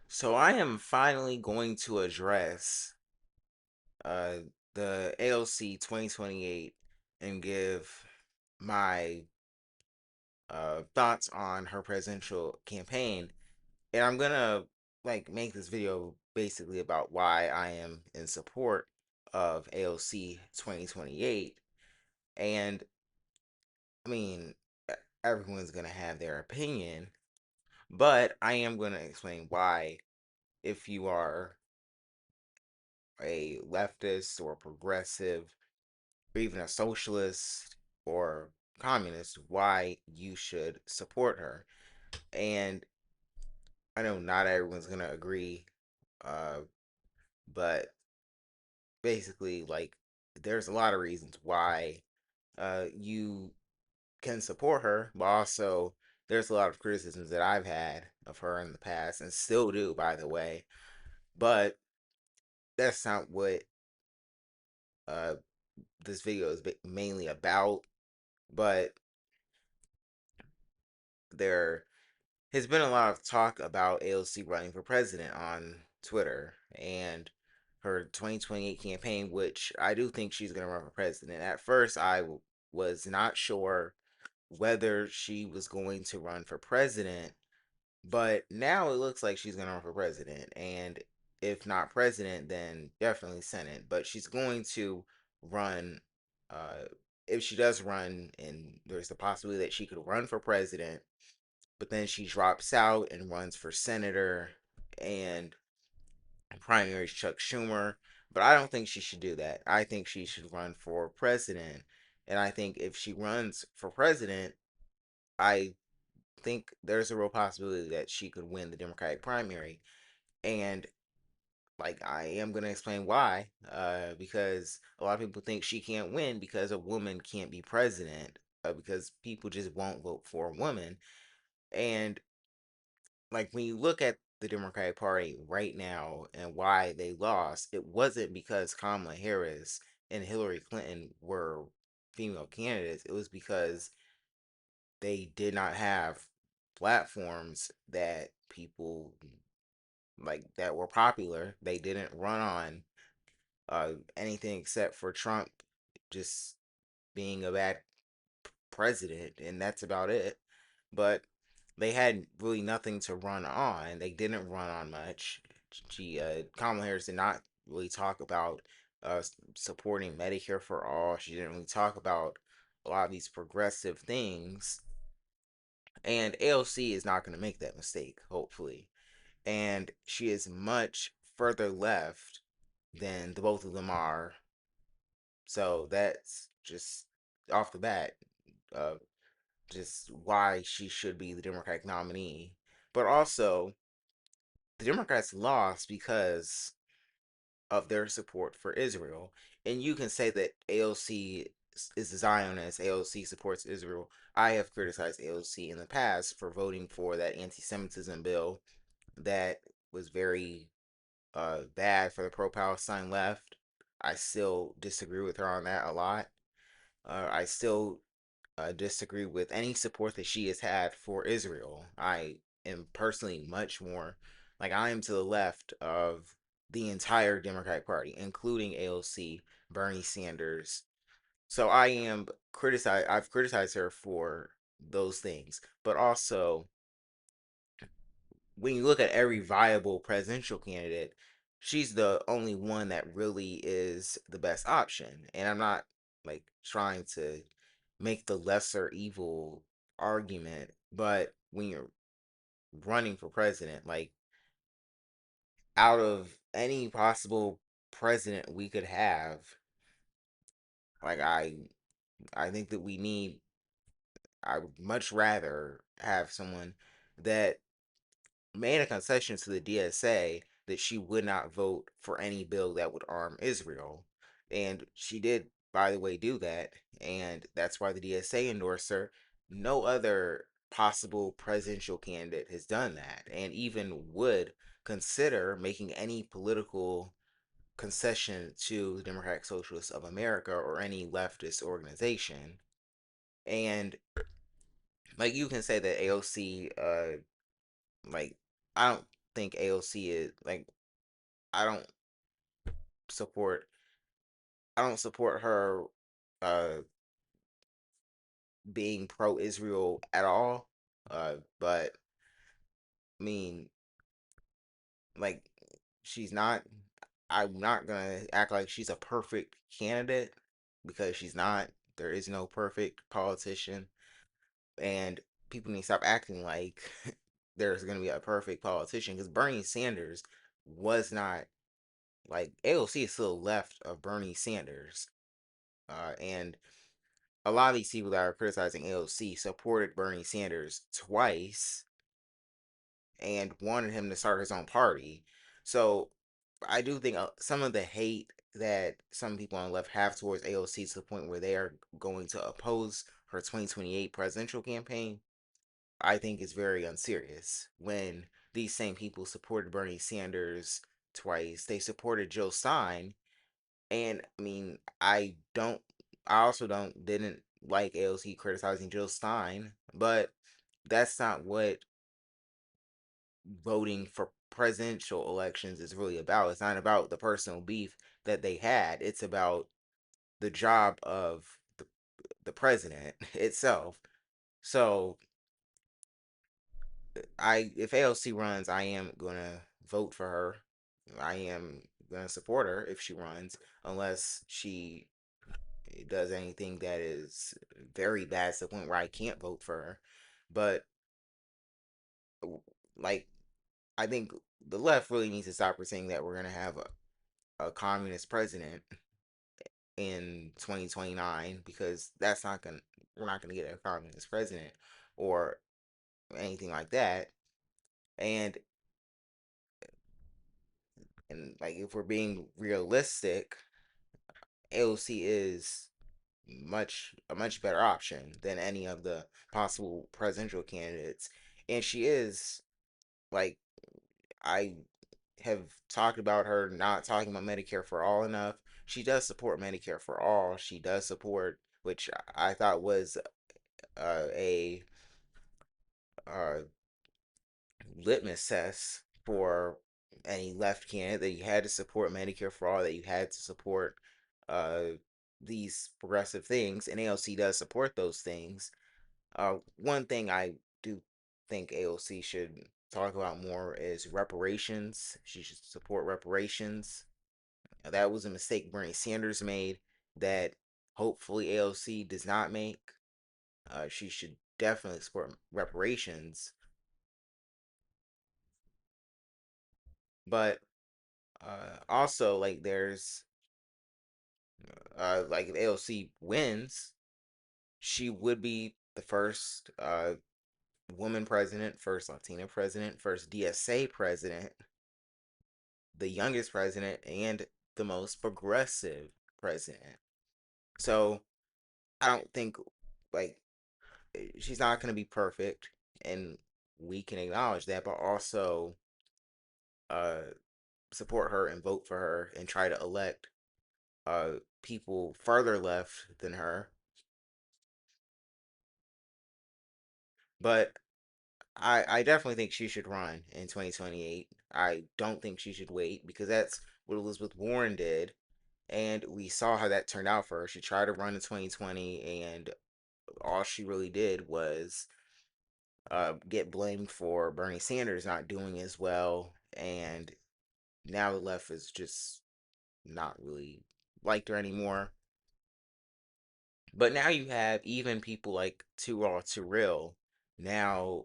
So I am finally going to address uh, the AOC 2028 and give my thoughts on her presidential campaign. And I'm gonna make this video basically about why I am in support of AOC 2028. And I mean, everyone's gonna have their opinion, but I am gonna explain why if you are a leftist or progressive or even a socialist or communist, why you should support her. And I know not everyone's gonna agree, uh, but basically, there's a lot of reasons why you can support her, but also there's a lot of criticisms that I've had of her in the past and still do, by the way. But that's not what uh, this video is mainly about. But there has been a lot of talk about AOC running for president on Twitter and her 2028 campaign, which I do think she's going to run for president. At first, was not sure whether she was going to run for president, but now it looks like she's going to run for president. And if not president, then definitely Senate. But she's going to run. If she does run, and there's the possibility that she could run for president, but then she drops out and runs for senator and primaries Chuck Schumer. But I don't think she should do that. I think she should run for president. And I think if she runs for president, I think there's a real possibility that she could win the Democratic primary. And I am going to explain why. Because a lot of people think she can't win because a woman can't be president. Because people just won't vote for a woman. And when you look at the Democratic Party right now and why they lost, it wasn't because Kamala Harris and Hillary Clinton were female candidates. It was because they did not have platforms that people that were popular. They didn't run on anything except for Trump just being a bad president, and that's about it. But they had really nothing to run on. They didn't run on much. Kamala Harris did not really talk about supporting Medicare for all. She didn't really talk about a lot of these progressive things. And AOC is not going to make that mistake, hopefully. And she is much further left than the both of them are. So that's just off the bat. Uh, just why she should be the Democratic nominee. But also, the Democrats lost because of their support for Israel. And you can say that AOC is a Zionist, AOC supports Israel. I have criticized AOC in the past for voting for that anti Semitism bill that was very bad for the pro Palestine left. I still disagree with her on that a lot. I still disagree with any support that she has had for Israel. I am personally much more I am to the left of the entire Democratic Party, including AOC, Bernie Sanders. So I've criticized her for those things, but also when you look at every viable presidential candidate, she's the only one that really is the best option. And I'm not trying to make the lesser evil argument, but when you're running for president, out of any possible president we could have, like I think that I would much rather have someone that made a concession to the DSA that she would not vote for any bill that would arm Israel. And she did, by the way, do that. And that's why the DSA endorsed her. No other possible presidential candidate has done that, and even would consider making any political concession to the Democratic Socialists of America or any leftist organization. And you can say that AOC like I don't think AOC is like I don't support I don't support her uh being pro-Israel at all. But I mean, like, she's not. I'm not gonna act like she's a perfect candidate because she's not. There is no perfect politician, and people need to stop acting like there's gonna be a perfect politician because Bernie Sanders was not like AOC is still left of Bernie Sanders, and a lot of these people that are criticizing AOC supported Bernie Sanders twice and wanted him to start his own party. So I do think some of the hate that some people on the left have towards AOC to the point where they are going to oppose her 2028 presidential campaign, I think is very unserious. When these same people supported Bernie Sanders twice, they supported Joe Stein, and I mean, I also didn't like AOC criticizing Jill Stein, but that's not what voting for presidential elections is really about. It's not about the personal beef that they had. It's about the job of the president itself. So if AOC runs, I am gonna vote for her. I am gonna support her if she runs, unless she does anything that is very bad to the point where I can't vote for her. But like, I think the left really needs to stop saying that we're gonna have a communist president in 2029 because that's not gonna we're not gonna get a communist president or anything like that. And like, if we're being realistic, AOC is a much better option than any of the possible presidential candidates. And she is like, I have talked about her not talking about Medicare for all enough. She does support Medicare for all. She does support, which I thought was a uh, litmus test for any left candidate, that you had to support Medicare for all, that you had to support uh, these progressive things, and AOC does support those things. One thing I do think AOC should talk about more is reparations. She should support reparations. That was a mistake Bernie Sanders made that hopefully AOC does not make. She should definitely support reparations. But also, like, there's like, if AOC wins, she would be the first woman president, first Latina president, first DSA president, the youngest president, and the most progressive president. So I don't think, like, she's not going to be perfect, and we can acknowledge that, but also uh, support her and vote for her and try to elect people further left than her. But I definitely think she should run in 2028. I don't think she should wait because that's what Elizabeth Warren did. And we saw how that turned out for her. She tried to run in 2020, and all she really did was get blamed for Bernie Sanders not doing as well. And now the left is just not really liked her anymore. But now you have even people like Too Raw Too Real now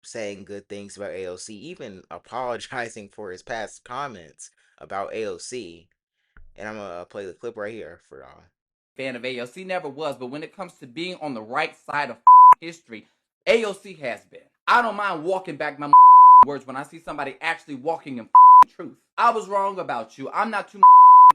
saying good things about AOC, even apologizing for his past comments about AOC. And I'm gonna play the clip right here for y'all. Fan of AOC, never was, but when it comes to being on the right side of history, AOC has been. I don't mind walking back my words when I see somebody actually walking in truth. I was wrong about you. I'm not too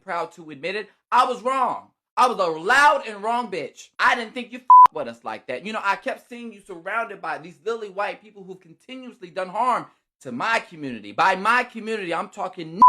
proud to admit it. I was wrong. I was a loud and wrong bitch. I didn't think you with us like that. You know, I kept seeing you surrounded by these lily white people who've continuously done harm to my community. By my community, I'm talking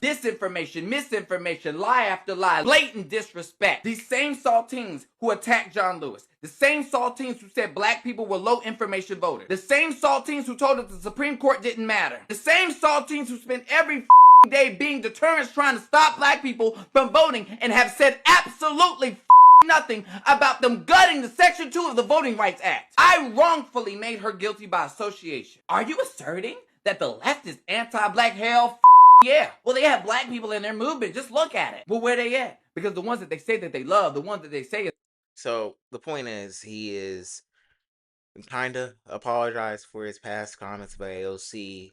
disinformation, misinformation, lie after lie, blatant disrespect. These same saltines who attacked John Lewis, the same saltines who said black people were low information voters, the same saltines who told us the Supreme Court didn't matter, the same saltines who spent every day being deterrents trying to stop black people from voting and have said absolutely nothing about them gutting the Section 2 of the Voting Rights Act. I wrongfully made her guilty by association. Are you asserting that the left is anti-black? Hell, yeah. Well, they have black people in their movement. Just look at it. Well, where they at? Because the ones that they say that they love, the ones that they say. So the point is, he is kind of apologized for his past comments about AOC,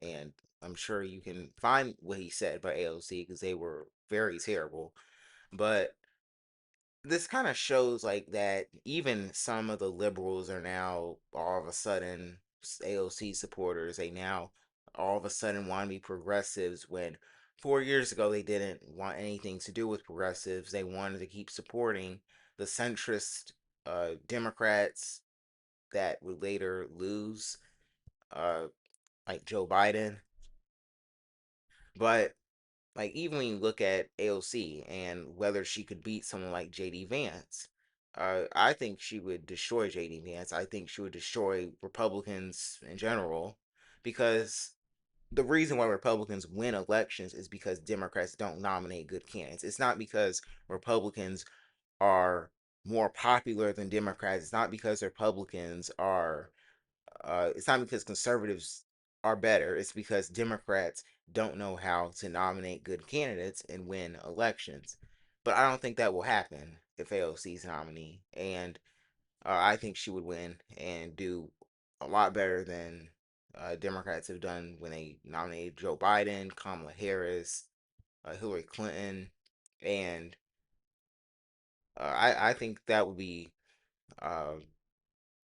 and I'm sure you can find what he said about AOC because they were very terrible. But this kind of shows like that even some of the liberals are now all of a sudden AOC supporters. They now all of a sudden want to be progressives when 4 years ago they didn't want anything to do with progressives. They wanted to keep supporting the centrist Democrats that would later lose, uh, like Joe Biden. But like even when you look at AOC and whether she could beat someone like JD Vance, I think she would destroy JD Vance. I think she would destroy Republicans in general because the reason why Republicans win elections is because Democrats don't nominate good candidates. It's not because Republicans are more popular than Democrats. It's not because Republicans are it's not because conservatives are better. It's because Democrats don't know how to nominate good candidates and win elections. But I don't think that will happen if AOC's nominee. And I think she would win and do a lot better than Democrats have done when they nominated Joe Biden, Kamala Harris, Hillary Clinton. And I think that would be uh,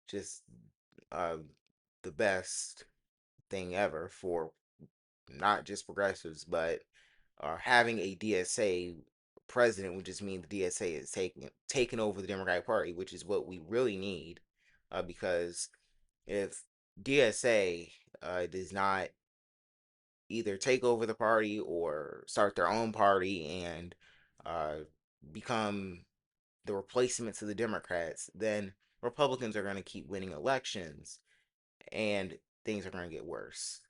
just uh, the best thing ever for not just progressives, but having a DSA president would just mean the DSA is taking over the Democratic Party, which is what we really need. Because if DSA does not either take over the party or start their own party and uh, become the replacements of the Democrats, then Republicans are going to keep winning elections and things are going to get worse.